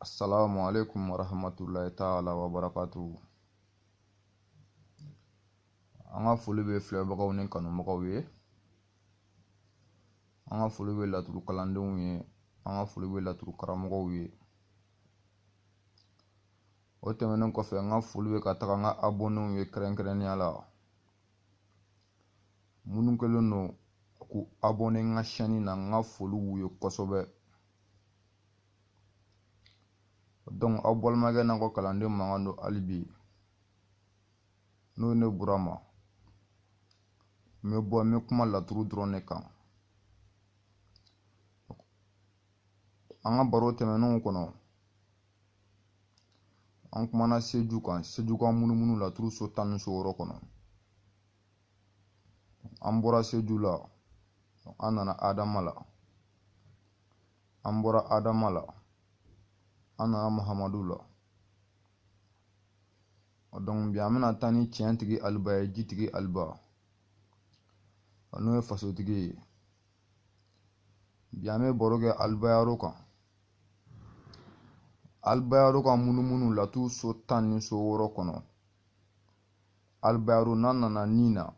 Assalamu alaikum wa rahmatullahi ta'ala wa barakatuhu. An ka foli bɛ filɛbagaw ni kanubagaw ye. An ka foli bɛ laturu kalandenw ye. An ka foli bɛ laturu karamɔgɔw ye. O tɛmɛnen kɔfɛ an ka foli bɛ ka taga an ka abonnenw ye kɛrɛnkɛrɛnnenya la. Minnu kɛlen don k'u abonné n ka chaîne na, n ka foli b'u ye kosɛbɛ. Donc aw balimakɛ n'aw ka kalanden mankan don hali bi. N'o ye ne Burama. N bɛ kuma laturu dɔrɔn de kan. An ka baro tɛmɛnenw kɔnɔ, an kumana seju kan, seju kan munumunu laturu so 16 kɔnɔ. An bɔra seju la, an nana Adama la. An bɔra Adama la, an nana Mahamadu la. Donc bi an bɛna taa ni tiɲɛtigi Aliba ye, jitigi Aliba, n'o ye fasotigi ye. Bi an bɛ baro kɛ Alibayaro kan. Alibayaro kan munumunu laturu so 16 kɔnɔ. Alibayaro n'a nana nin na,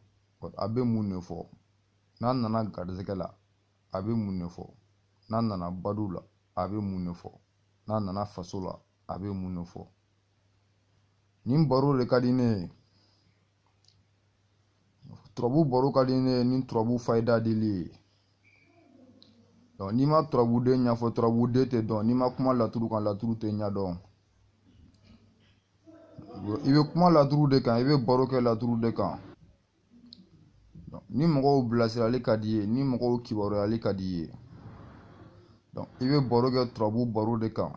a bɛ mun de fɔ? N'a nana garizɛgɛ la, a bɛ mun de fɔ? N'a nana badu la, a bɛ mun de fɔ? N'a nana faso la, a bɛ mun de fɔ? Nin baro de ka di ne ye. Turabu baro ka di ne ye ni turabu fayida dili ye. Donc n'i ma turabuden ɲɛfɔ, turabuden tɛ dɔn. N'i ma kuma laturu kan, laturu tɛ ɲɛdɔn. I bɛ kuma laturu de kan, i bɛ baro kɛ laturu de kan. Ni mɔgɔw bilasirali ka di ye, ni mɔgɔw kibaruyali ka di ye, donc i bɛ baro kɛ turabu baro de kan.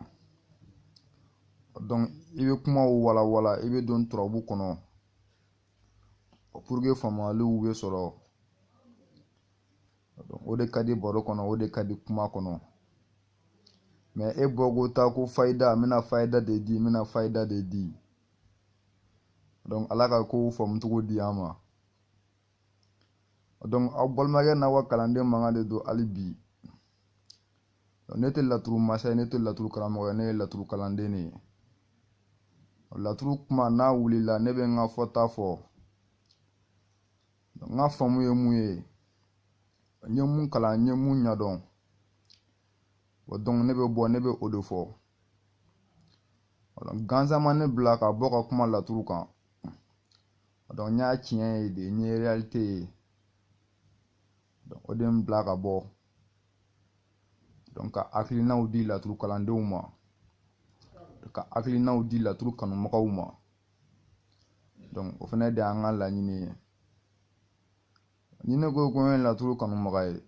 Donc i bɛ kumaw walawala, i bɛ don turabu kɔnɔ pour que faamuyaliw bɛ sɔrɔ. O de ka di baro kɔnɔ, o de ka di kuma kɔnɔ. Mais e bɔ ko taa ko fayida, n bɛna fayida de di, n bɛna fayida de di. Donc Ala ka kow faamu cogo di an ma. Donc aw balimakɛ n'aw ka kalanden mankan de don hali bi. Ne tɛ laturu masa ye, ne tɛ laturu karamɔgɔ ye, ne ye laturu kalanden de ye. Laturu kuma n'a wulila, ne bɛ n ka fɔta fɔ. N ka faamu ye mun ye, n ye mun kalan, n ye mun ɲɛdɔn. Donc ne bɛ bɔ, ne bɛ o de fɔ. Gansan ma ne bila ka bɔ ka kuma laturu kan. Donc n y'a tiɲɛ ye de, n ye réalité ye. Donc o de n bila ka bɔ. Donc ka hakilinaw di laturu kalandenw ma. Ka hakilinaw di laturu kanubagaw ma. Donc o fana de y'an ka laɲini ye. Ni ne ko ko n ye laturu kanubaga ye,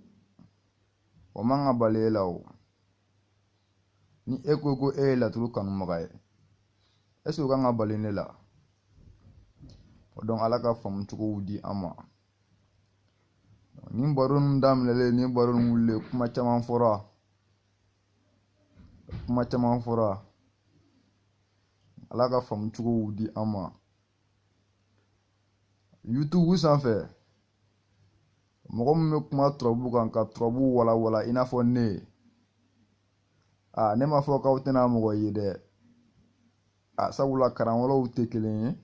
o man ka bali e la o. Ni e ko ko e ye laturu kanubaga ye, est-ce que o kan ka bali ne la? Donc Ala ka faamu cogow di an ma. Ni baro ninnu daminɛlen, ni baro ninnu wulilen, kuma caman fɔra. Kuma caman fɔra. Ala ka faamu cogow di an ma. YouTube sanfɛ, mɔgɔ min bɛ kuma turabu kan ka turabu walawala i n'a fɔ ne. Ne ma fɔ k'aw tɛna mɔgɔ ye dɛ. Sabula karamɔgɔw tɛ kelen ye.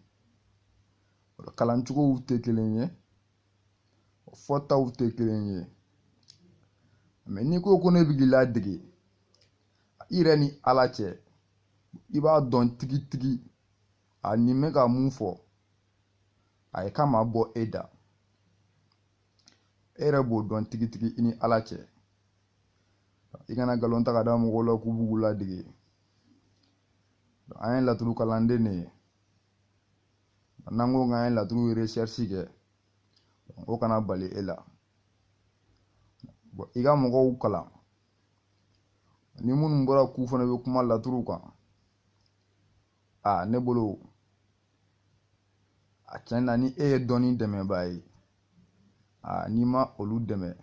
Kalancogow tɛ kelen ye. Fɔtaw tɛ kelen ye. Mais n'i ko ko ne bɛ k'i ladege, i yɛrɛ ni Ala cɛ, i b'a dɔn tigitigi a nin bɛ ka mun fɔ, a ye k'a ma bɔ e da. E yɛrɛ b'o dɔn tigitigi i ni Ala cɛ. I kana nkalon ta ka da mɔgɔw la k'u b'u ladege. An ye laturu kalanden de ye. N'an ko k'an ye laturu recherche kɛ, o kana bali e la. I ka mɔgɔw kalan. Ni minnu bɔra k'u fana bɛ kuma laturu kan, ne bolo a tiɲɛ na ni e ye dɔnni dɛmɛbaa ye, n'i ma olu dɛmɛ,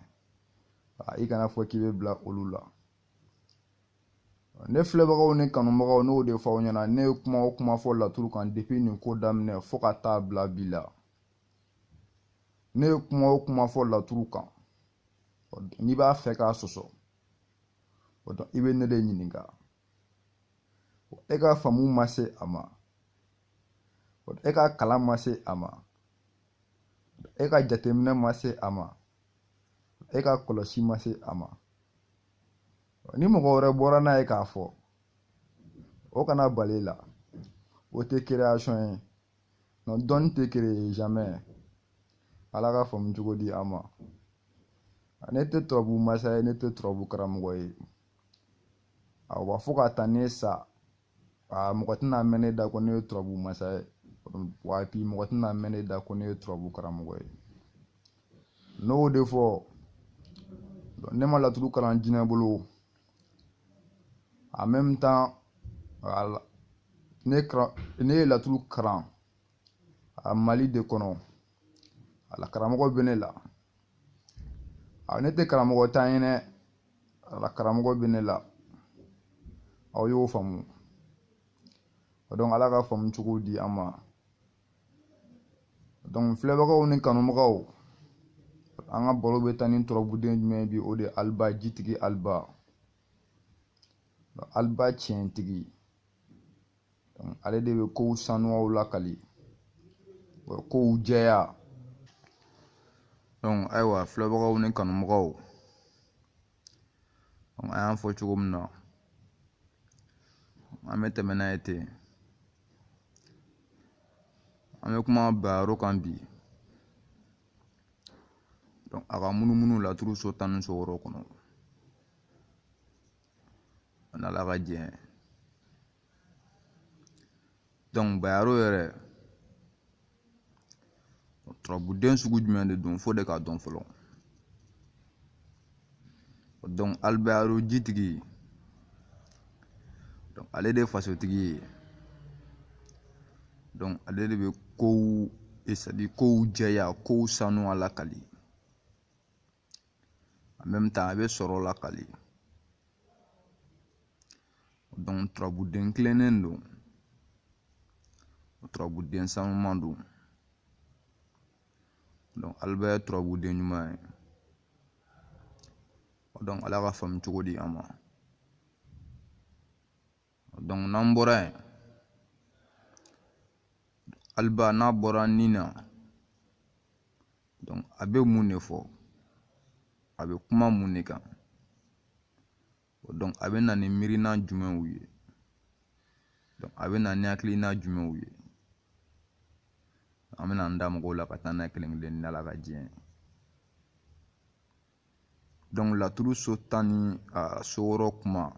i kana fɔ k'i bɛ bila olu la. Ne filɛbagaw ni kanubagaw, n'o de fɔ aw ɲɛna, ne ye kuma o kuma fɔ laturu kan depuis nin ko daminɛ fo ka taa bila bi la. Ne ye kuma o kuma fɔ laturu kan, n'i b'a fɛ k'a sɔsɔ, i bɛ ne de ɲininka. e ka faamu ma se a ma, e ka kalan ma se a ma, e ka jateminɛ ma se a ma, e ka kɔlɔsi ma se a ma. Ni mɔgɔ wɛrɛ bɔra n'a ye k'a fɔ, o kana bali la. O tɛ création ye. Non, dɔnni tɛ créer jamais. Ala ka faamu cogo di a ma. Ne tɛ turabu masa ye, ne tɛ turabu karamɔgɔ ye. Wa fo ka taa ne sa, mɔgɔ tɛna mɛn ne da ko ne ye turabu masa ye. Wa puis mɔgɔ tɛna mɛn ne da ko ne ye turabu karamɔgɔ ye. N'o de fɔ, ne ma laturu kalan jinɛ bolo. En même temps, ne ye laturu kalan a Mali de kɔnɔ. Ala karamɔgɔ bɛ ne la. Ne tɛ karamɔgɔ tan ye dɛ. Ala karamɔgɔ bɛ ne la. Aw y'o faamu. Donc Ala ka faamu cogo di an ma. Donc filɛbagaw ni kanubagaw, an ka baro bɛ taa ni turabuden jumɛn bi, o de Aliba, jitigi Aliba. Aliba tiɲɛtigi. Donc ale de bɛ kow sanuyaw lakali, kow jɛya. Donc ayiwa filɛbagaw ni kanubagaw, donc an y'a fɔ cogo min na, an bɛ tɛmɛ n'a ye ten. An bɛ kuma bayaro kan bi. Donc a ka munumunu laturu so 16 kɔnɔ. N'Ala ka jɛn ye. Donc bayaro yɛrɛ, turabuden sugu jumɛn de don fo de k'a dɔn fɔlɔ. Donc Alibayaro jitigi, donc ale de fasotigi ye. Donc ale de bɛ kow, c'est à dire kow jɛya, kow sanuya lakali. En même temps a bɛ sɔrɔ lakali. Donc turabuden kilennen don. Turabuden sanuman don. Donc Aliba ye turabuden ɲuman ye. Donc Ala ka faamu cogo di an ma. Donc n'an bɔra yen, Aliba n'a bɔra nin na, donc a bɛ mun de fɔ, a bɛ kuma mun de kan. Donc a bɛ na ni miirina jumɛnw ye, donc a bɛ na ni hakilina jumɛnw ye. An bɛna an da mɔgɔw la ka taa n'a ye kelen kelen ni Ala ka jɛn ye. Donc laturu so 16 kuma,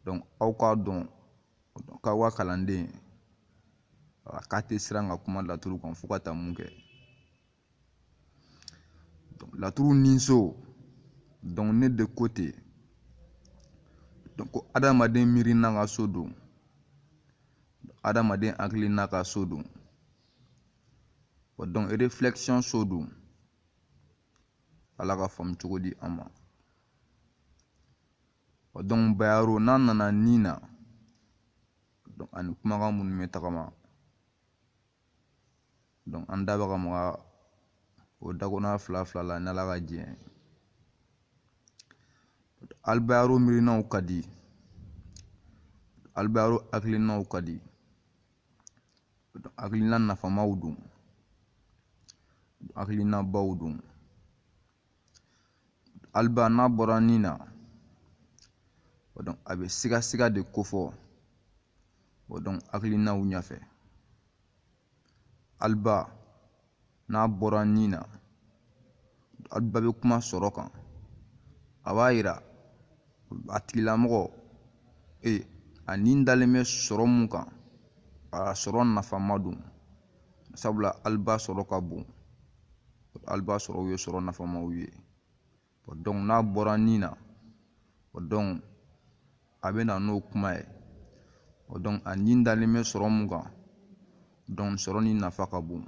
donc aw k'a dɔn k'aw ka kalanden k'a tɛ siran ka kuma laturu kan fo ka taa mun kɛ. Donc laturu ninso, donc ne de côté, donc ko adamaden miirina ka so don, adamaden hakilina ka so don, donc réflexion so don. Ala ka faamu cogo di an ma. Donc bayaro n'a nana nin na, donc ani kumakan minnu bɛ tagama, donc an da bɛ ka maga o dagona fila la ni Ala ka jɛn ye. Alibayaro miirinaw ka di, Alibayaro hakilinaw ka di, hakilina nafamaw don, hakilina baw don. Aliba n'a bɔra nin na, donc a bɛ siga de kofɔ, donc hakilinaw ɲɛfɛ. Aliba n'a bɔra nin na, Aliba bɛ kuma sɔrɔ kan, a b'a yira a tigilamɔgɔ a nin dalen bɛ sɔrɔ mun kan, a sɔrɔ nafama don. Sabula Aliba sɔrɔ ka bon, Aliba sɔrɔw ye sɔrɔ nafamaw ye. Donc n'a bɔra nin na, donc a bɛ na n'o kuma ye. Donc a nin dalen bɛ sɔrɔ mun kan, donc sɔrɔ ni nafa ka bon,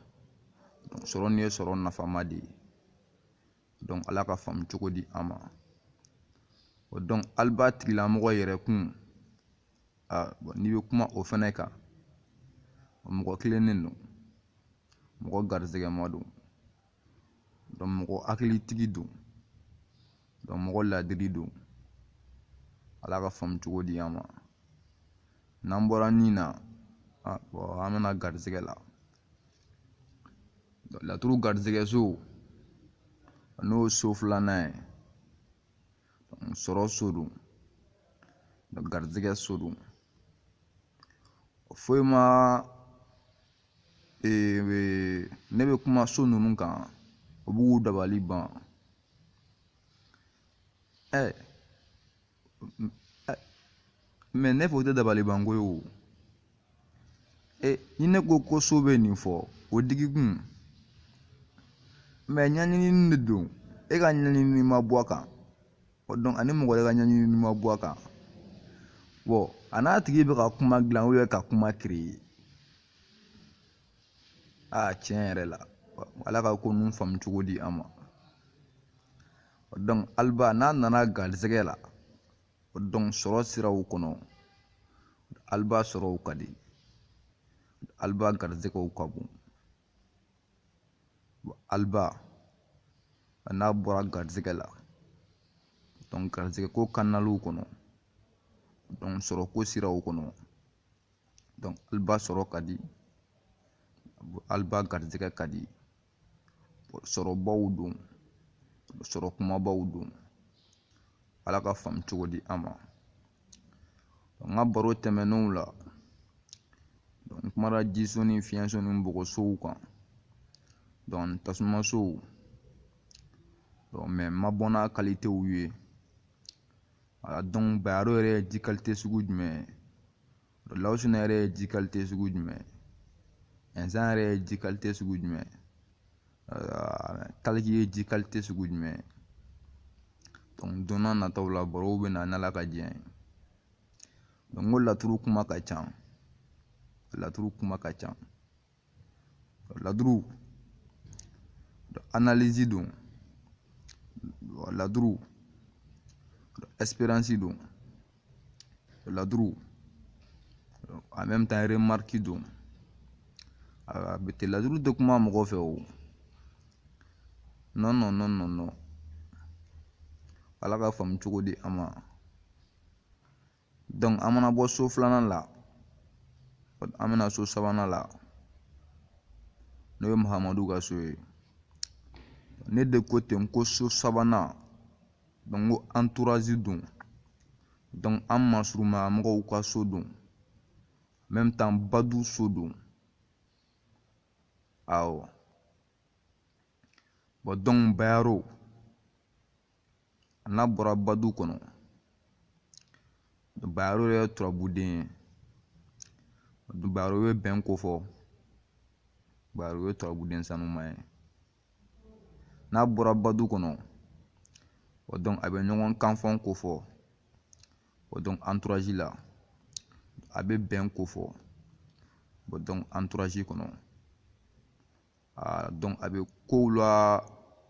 donc sɔrɔ ni ye sɔrɔ nafama de ye. Donc Ala ka faamu cogo di an ma. Donc Aliba tigilamɔgɔ yɛrɛ kun, n'i bɛ kuma o fɛnɛ kan, mɔgɔ kilennen don, mɔgɔ garizɛgɛma don, donc mɔgɔ hakilitigi don, donc mɔgɔ ladiri don. Ala ka faamu cogo di an ma. n'an bɔra nin na bon an bɛna garisɛgɛ la. Laturu garisɛgɛ so n'o so filanan ye sɔrɔ so don, garisɛgɛ so don. Foyi ma ne bɛ kuma so ninnu kan o b'u dabali ban. Mais ne fɛ o tɛ dabali ban ko ye o. Ni ne ko so bɛ nin fɔ o digi kun, mais ɲɛɲinini de don. E ka ɲɛɲinini ma bɔ a kan, donc ani mɔgɔ wɛrɛ ka ɲɛɲinini ma bɔ a kan. Bon a n'a tigi bɛ ka kuma dilan ou ka kuma créer. Tiɲɛ yɛrɛ la Ala ka ko ninnu faamu cogo di an ma. Donc Alba n'a nana garisɛgɛ la, donc sɔrɔ siraw kɔnɔ Alba sɔrɔw ka di, Alba garisɛgɛw ka bon. Alba n'a bɔra garisɛgɛ la, donc garisɛgɛ ko kanaliw kɔnɔ, donc sɔrɔ ko siraw kɔnɔ, donc Alba sɔrɔ ka di, Alba garisɛgɛ ka di. Sɔrɔbaw don, sɔrɔ kumabaw don. Ala ka faamu cogo di an ma. N ka baro tɛmɛnenw la, donc n kumara jiso ni fiɲɛso ni bɔgɔsow kan, donc tasumasow, donc mais n ma bɔ n'a qualitéw ye. Donc Bayero yɛrɛ ye ji qualité sugu jumɛn ye, Lawusina yɛrɛ ye ji qualité sugu jumɛn ye, Ɛnzan yɛrɛ ye ji qualité sugu jumɛn ye, Kaliki ye ji qualité sugu jumɛn ye. Donc don n'a nataw la barow bɛ na n'Ala ka diɲɛ ye. Donc n ko laturu kuma ka ca, laturu kuma ka ca. Laturu analyse don, laturu espérance don, laturu en même temps remarque don. Bete laturu tɛ kuma mɔgɔ fɛ o. Non. Ala ka faamu cogo di an ma. Donc an mana bɔ so filanan la, an bɛna so sabanan la, n'o ye Mahamadu ka so ye. Ne de ko ten ko so sabanan, donc ko entourage don, donc an masurumaya mɔgɔw ka so don, en même temps Badu so don. Awɔ. Bon donc Bayero n'a bɔra Badu kɔnɔ, Bayero ye turabuden ye. Bayero ye bɛn ko fɔ, Bayero ye turabuden sanuma ye. N'a bɔra Badu kɔnɔ, donc a bɛ ɲɔgɔn kanfɔn ko fɔ, donc entourage la a bɛ bɛn ko fɔ, donc entourage kɔnɔ. Donc a bɛ kow la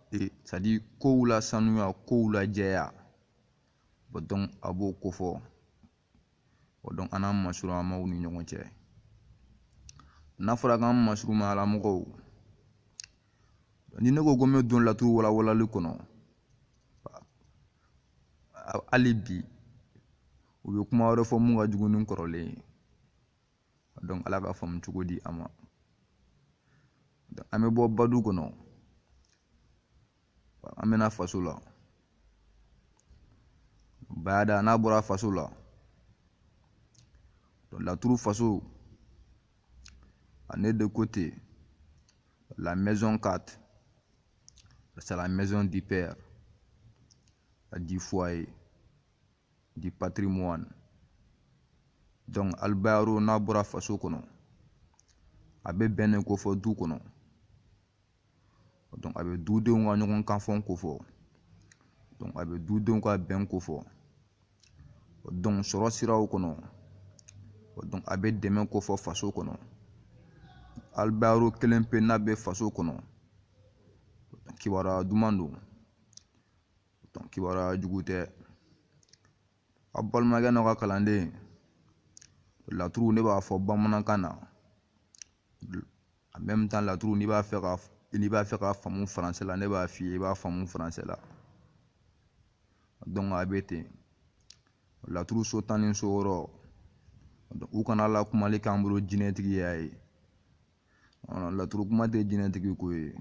c'est-à-dire kow la sanuya, kow la jɛya, donc a b'o ko fɔ, donc an n'an masuruyamaw ni ɲɔgɔn cɛ. N'a fɔra k'an masurumayala mɔgɔw, ni ne ko ko n bɛ don laturu walawalali kɔnɔ, hali bi u bɛ kuma wɛrɛ fɔ mun ka jugu ni kɔrɔlen ye. Donc Ala ka faamu cogo di an ma. An bɛ bɔ Badu kɔnɔ, an bɛna faso la. Bayada n'a bɔra faso la, laturu faso, ne de côté, la maison 4, c'est la maison du père, du foyer, du patrimoine. Donc Albayaro n'a bɔra faso kɔnɔ, a bɛ bɛnnen ko fɔ du kɔnɔ, donc a bɛ dudenw ka ɲɔgɔn kanfɔn ko fɔ, donc a bɛ dudenw ka bɛn ko fɔ, donc sɔrɔ siraw kɔnɔ, donc a bɛ dɛmɛ ko fɔ faso kɔnɔ. Albayaro kelen pe n'a bɛ faso kɔnɔ, kibaruya duman don, donc kibaruya jugu tɛ. A balimakɛ n'aw ka kalanden, laturu ne b'a fɔ bamanankan na, en même temps laturu n'i b'a fɛ ka faamu français la, ne b'a f'i ye i b'a faamu français la. Donc a bɛ ten. Laturu so 10 ni so 6, donc u kana la kumali k'an bolo jinɛtigiya ye laturu kuma tɛ jinɛtigi ko ye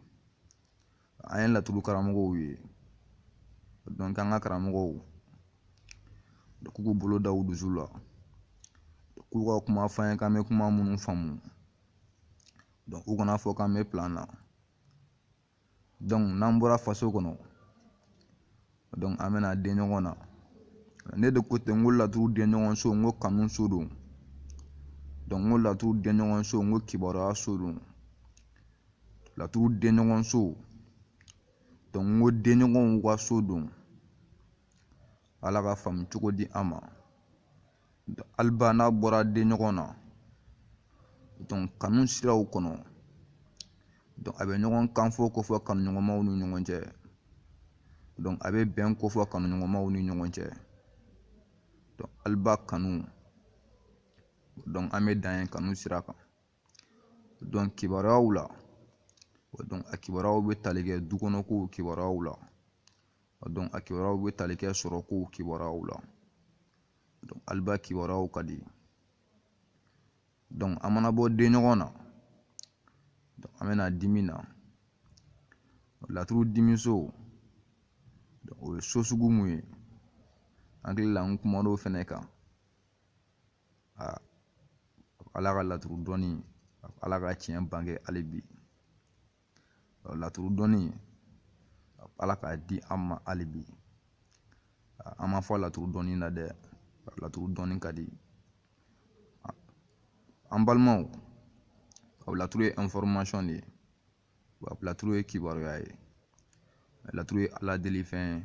an ye laturu karamɔgɔw ye donc an ka karamɔgɔw k'u bolo da u dusu la k'u ka kuma f'an ye k'an bɛ kuma minnu faamu donc u kana fɔ k'an bɛ plan na donc n'an bɔra faso kɔnɔ donc an bɛna den ɲɔgɔn na ne de ko ten n ko laturu den ɲɔgɔn so n ko kanu so don donc n ko laturu den ɲɔgɔn so n ko kibaruya so don laturu den ɲɔgɔn so donc n ko den ɲɔgɔnw ka so don ala ka faamu cogo di an ma aliba n'a bɔra den ɲɔgɔn na donc kanu siraw kɔnɔ donc a bɛ ɲɔgɔn kanfɔ ko fɔ kanuɲɔgɔnmaw ni ɲɔgɔn cɛ donc a bɛ bɛn ko fɔ kanuɲɔgɔnmaw ni ɲɔgɔn cɛ donc aliba kanu donc an bɛ dan ye kanu sira kan donc kibaruyaw la donc a kibaruyaw bɛ tali kɛ dukɔnɔkow kibaruyaw la donc a kibaruyaw bɛ tali kɛ sɔrɔkow kibaruyaw la donc aliba kibaruyaw ka di donc an mana bɔ den ɲɔgɔn na donc an bɛna dimi na laturu dimiso donc o ye so sugu mun ye an hakili la n kumar'o fɛnɛ kan ala ka laturu dɔnni ala ka tiɲɛ bange hali bi laturu dɔnni ala k'a di an ma hali bi an ma fɔ laturu dɔnni na dɛ laturu dɔnni ka di an balimaw laturu ye information de ye laturu ye kibaruya ye laturu ye ala deli fɛn ye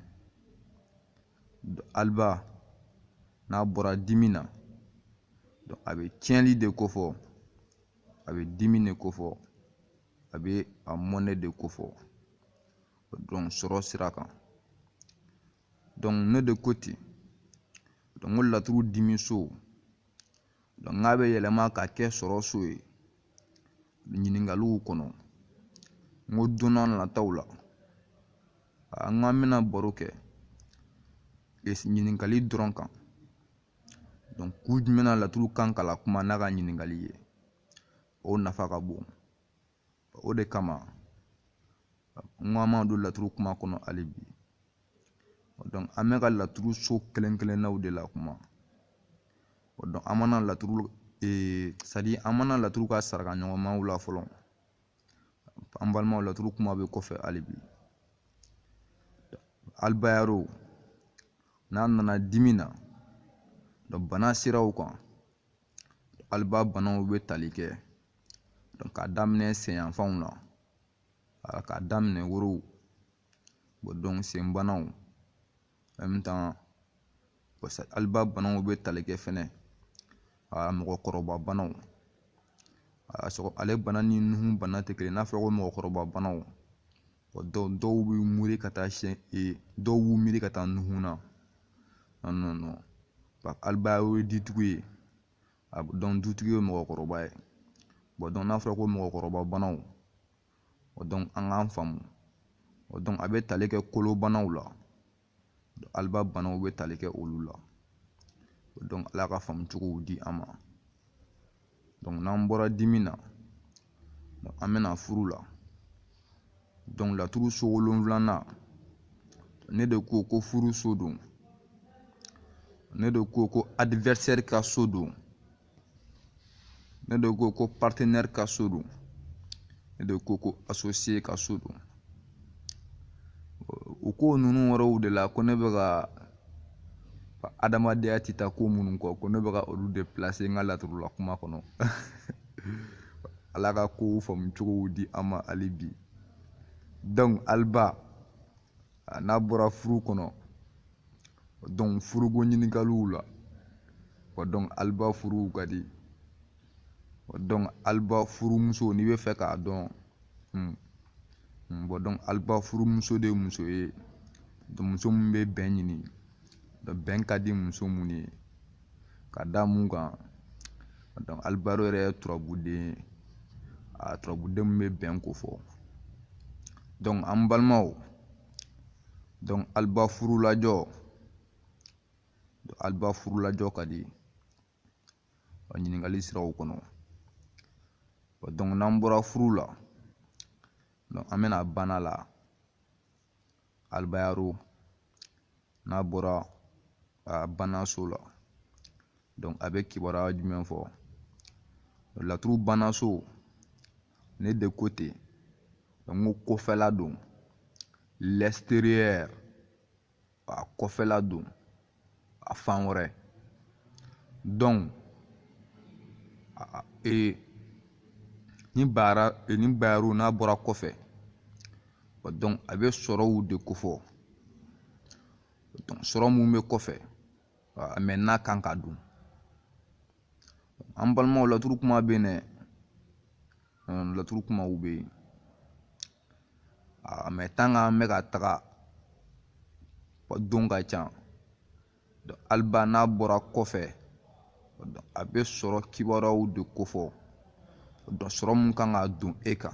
aliba n'a bɔra dimi na donc a bɛ tiɲɛli de kofɔ a bɛ dimi de kofɔ a bɛ a mɔnɛ de kofɔ donc sɔrɔ sira kan donc ne de ko ten donc ko laturu dimi so donc n'a bɛ yɛlɛma ka kɛ sɔrɔ so ye ɲininkaliw kɔnɔ n ko don n'a nataw la n k'an bɛna baro kɛ ɲininkali dɔrɔn kan donc ku jumɛn na laturu kan ka la kuma n'a ka ɲininkali ye o nafa ka bon o de kama n ko an ma don laturu kuma kɔnɔ hali bi donc an bɛ ka laturu so kelen kelennaw de la kuma donc an mana laturu an mana laturu ka saraka ɲɔgɔnmaw la fɔlɔ an balimaw laturu kuma bɛ kɔfɛ hali bi alibayaro n'a nana dimi na donc bana siraw kan aliba banaw bɛ tali kɛ donc k'a daminɛ senyanfanw na k'a daminɛ worow donc sen banaw en même temps aliba banaw bɛ tali kɛ fɛnɛ mɔgɔkɔrɔba banaw ale bana ni nuhu bana tɛ kelen n'a fɔra ko mɔgɔkɔrɔba banaw dɔw bɛ miiri ka taa dɔw b'u miiri ka taa nuhu na non aliba ye dutigi ye donc dutigi ye mɔgɔkɔrɔba ye donc n'a fɔra ko mɔgɔkɔrɔba banaw donc an k'an faamu donc a bɛ tali kɛ kolo banaw la aliba banaw bɛ tali kɛ olu la donc ala ka faamu cogow di an ma donc n'an bɔra dimi na donc an bɛna furu la donc laturu so 7nan ne de ko ko furu so don ne de ko ko adversaire ka so don ne de ko ko partenaire ka so don ne de ko ko associé ka so don o ko ninnu wɛrɛw de la ko ne bɛ ka adamadenya tɛ taa ko minnu kɔ ko ne bɛ ka olu de placer n ka laturula kuma kɔnɔ ala ka kow faamu cogow di an ma hali bi donc aliba n'a bɔra furu kɔnɔ donc furuko ɲininkaliw la donc aliba furuw ka di donc aliba furumuso n'i bɛ fɛ k'a dɔn donc aliba furumuso de ye muso ye donc muso min bɛ bɛn ɲini donc bɛn ka di muso mun ye ka da mun kan donc alibaro yɛrɛ ye turabuden ye turabuden min bɛ bɛn ko fɔ donc an balimaw donc aliba furulajɔ ka di ɲininkali siraw kɔnɔ. Donc n'an bɔra furu la, donc an bɛna bana la, albayaro n'a bɔra banaso la, donc a bɛ kibaruya jumɛn fɔ? Laturu banaso ne de côté, donc kɔfɛla don, l'extérieur a kɔfɛla don, a fan wɛrɛ. Donc ni bayaro n'a bɔra kɔfɛ, donc a bɛ sɔrɔw de kofɔ. Donc sɔrɔ mun bɛ kɔfɛ, mais n'a kan ka dun. An balimaw, laturu kuma bɛ yen dɛ, laturu kumaw bɛ yen. Mais tant qu'an bɛ ka taga, don ka ca. Alba n'a bɔra kɔfɛ, a bɛ sɔrɔ kibaruyaw de kofɔ. Donc sɔrɔ mun kan ka dun e kan.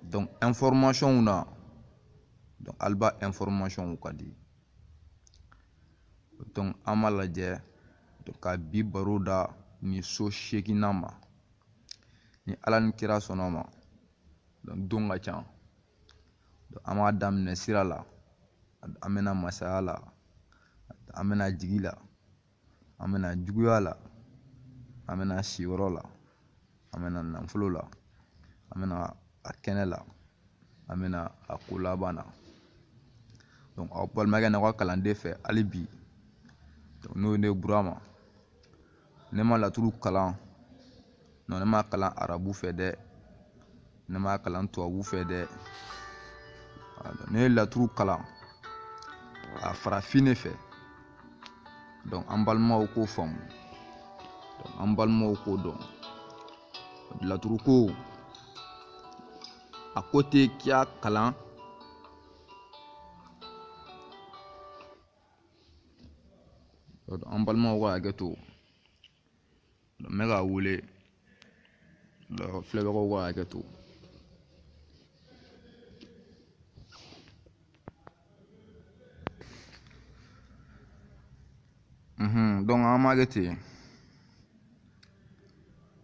Donc information na, donc alba information ka di. Donc an m'a lajɛ ka bi baro da ni so 8nan ma. Ni Ala ni kira sɔnna ma, donc don ka ca. Donc an b'a daminɛ sira la, an bɛna masaya la, an bɛna jigi la, an bɛna juguya la, an bɛna siyɔrɔ la, an bɛna nafolo la, an bɛna a kɛnɛ la, an bɛna a ko laban na. Donc aw balimakɛ n'aw ka kalanden fɛ hali bi, donc n'o ye ne Burama, ne ma laturu kalan, non ne ma kalan arabu fɛ dɛ, ne ma kalan tubabu fɛ dɛ. Ne ye laturu kalan a farafin de fɛ. Donc an balimaw k'o faamu, donc an balimaw k'o dɔn. Laturu ko a ko tɛ k'i y'a kalan an balimaw ka hakɛ to, n bɛ k'a wele, filɛbagaw ka hakɛ to. Donc an m'a kɛ ten,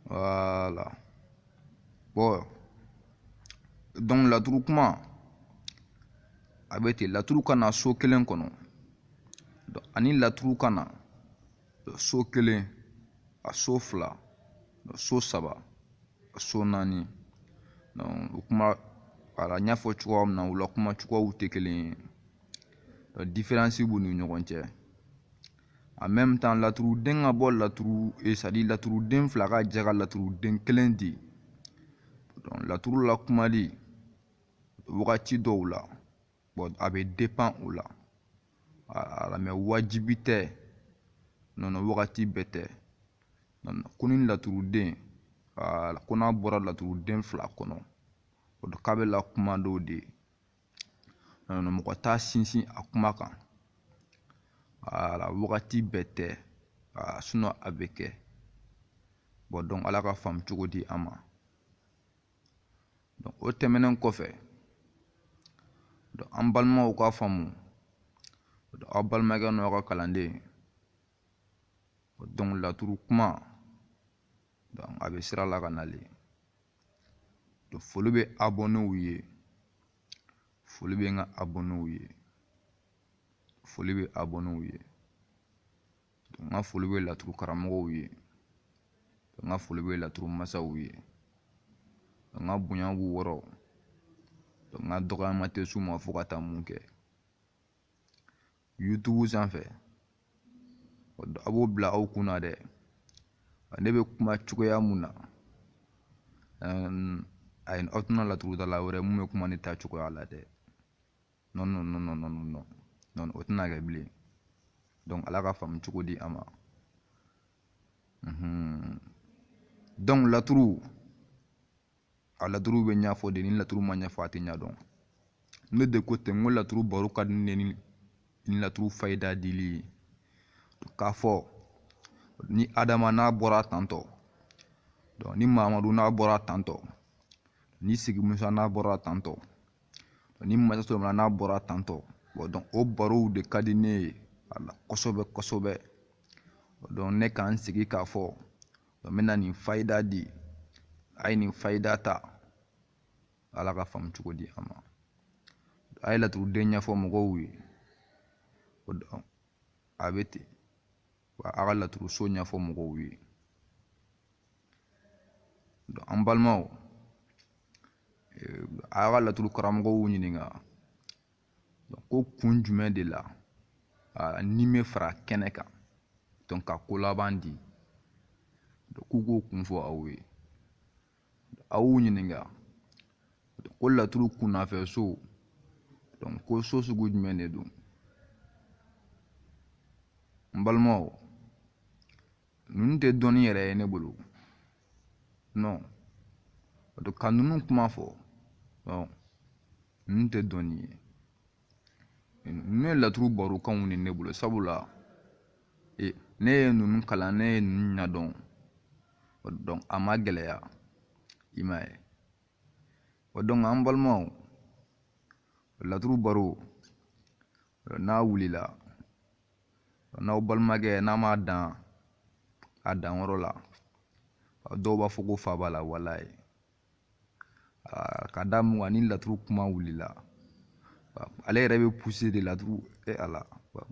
voilà. Bon, donc laturu kuma a bɛ ten, laturu ka na so kelen kɔnɔ, ani laturu ka na so kelen, a so fila, so saba, so naani. Donc o kuma ala n y'a fɔ cogoya min na, o la kuma cogoyaw tɛ kelen ye. Différence b'u ni ɲɔgɔn cɛ. En même temps laturuden ka bɔ laturuden fila ka jɛ ka laturuden kelen di. Donc laturu la kumali wagati dɔw la, bon a bɛ dépend o la. Mais wajibi tɛ, non wagati bɛɛ tɛ. Ko ni laturuden, ko n'a bɔra laturuden fila kɔnɔ, k'a bɛ la kuma dɔw de. Mɔgɔ t'a sinsin a kuma kan. Wagati bɛɛ tɛ, sinon a bɛ kɛ. Bon donc Ala ka faamu cogo di an ma. Donc o tɛmɛnen kɔfɛ, donc an balimaw ka faamu, aw balimakɛ n'aw ka kalanden, donc laturu kuma, donc a bɛ sira la ka nalen. Donc foli bɛ abonnew ye, foli bɛ n ka abonnew ye, foli bɛ abonnew ye. Donc n ka foli bɛ laturu karamɔgɔw ye, n ka foli bɛ laturu masaw ye, n ka bonya b'u wɔrɔ, n ka dɔgɔyama tɛ s'u ma fo ka taa mun kɛ. YouTube sanfɛ, a b'o bila aw kunna dɛ, ne bɛ kuma cogoya mun na, aw tɛna laturudala wɛrɛ mun bɛ kuma ne ta cogoya la dɛ. Non, o tɛna kɛ bilen. Donc Ala ka faamu cogo di an ma. Donc laturu, a laturu bɛ ɲɛfɔ de, ni laturu ma ɲɛfɔ a tɛ ɲɛ dɔn. Ne de ko ten, n ko laturu baro ka di ne ni laturu fayida dili ye. K'a fɔ ni Adama n'a bɔra tantɔ, donc ni Mahamadu n'a bɔra tantɔ, ni Sigi Musa n'a bɔra tantɔ, ni Masa Solomana n'a bɔra tantɔ, bon donc o barow de ka di ne ye kosɛbɛ kosɛbɛ. donc ne kan sigi k'a fɔ n bɛna nin fayida di a ye nin fayida ta ala ka faamu cogo di a ma a ye laturuden ɲɛfɔ mɔgɔw ye a bɛ ten wa a ka laturuso ɲɛfɔ mɔgɔw ye an balimaw a y'a ka laturu karamɔgɔw ɲininka ko kun jumɛn de la ni bɛ fara kɛnɛ kan donc ka ko laban di k'u k'o kun fɔ aw ye a y'u ɲininka ko laturu kunnafɛso donc ko so sugu jumɛn de don n balimaw ninnu tɛ dɔnni yɛrɛ ye ne bolo non ka ninnu kuma fɔ non ninnu tɛ dɔnni ye ninnu ye laturu barokanw de ne bolo sabula ne ye ninnu kalan ne ye ninnu ɲɛdɔn donc a ma gɛlɛya i m'a ye donc an balimaw laturu baro n'a wulila n'aw balimakɛ n'a m'a dan a danyɔrɔ la dɔw b'a fɔ ko fa b'a la walayi ka da mun kan ni laturu kuma wulila ale yɛrɛ bɛ pousser de laturu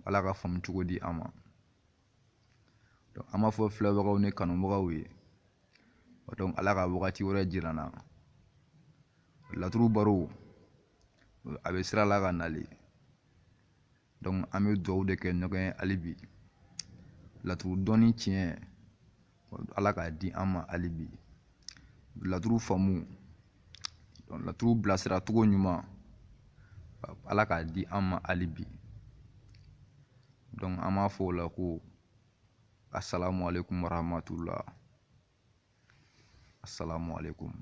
ala ka faamu cogo di a ma donc an b'a fɔ filɛbagaw ni kanubagaw ye donc ala ka wagati wɛrɛ jira n na laturu baro a bɛ sira la ka nali donc an bɛ dugawu de kɛ ɲɔgɔn ye hali bi laturu dɔnni tiɲɛ ala k'a di an ma hali bi laturu faamu laturu bilasira cogo ɲuman ala k'a di an ma hali bi donc an b'a fɔ o la ko assalamu alaikum warahmatullah assalamu alaikum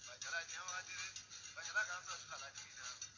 Bajala nyawadiri, bajala kansa sala dina.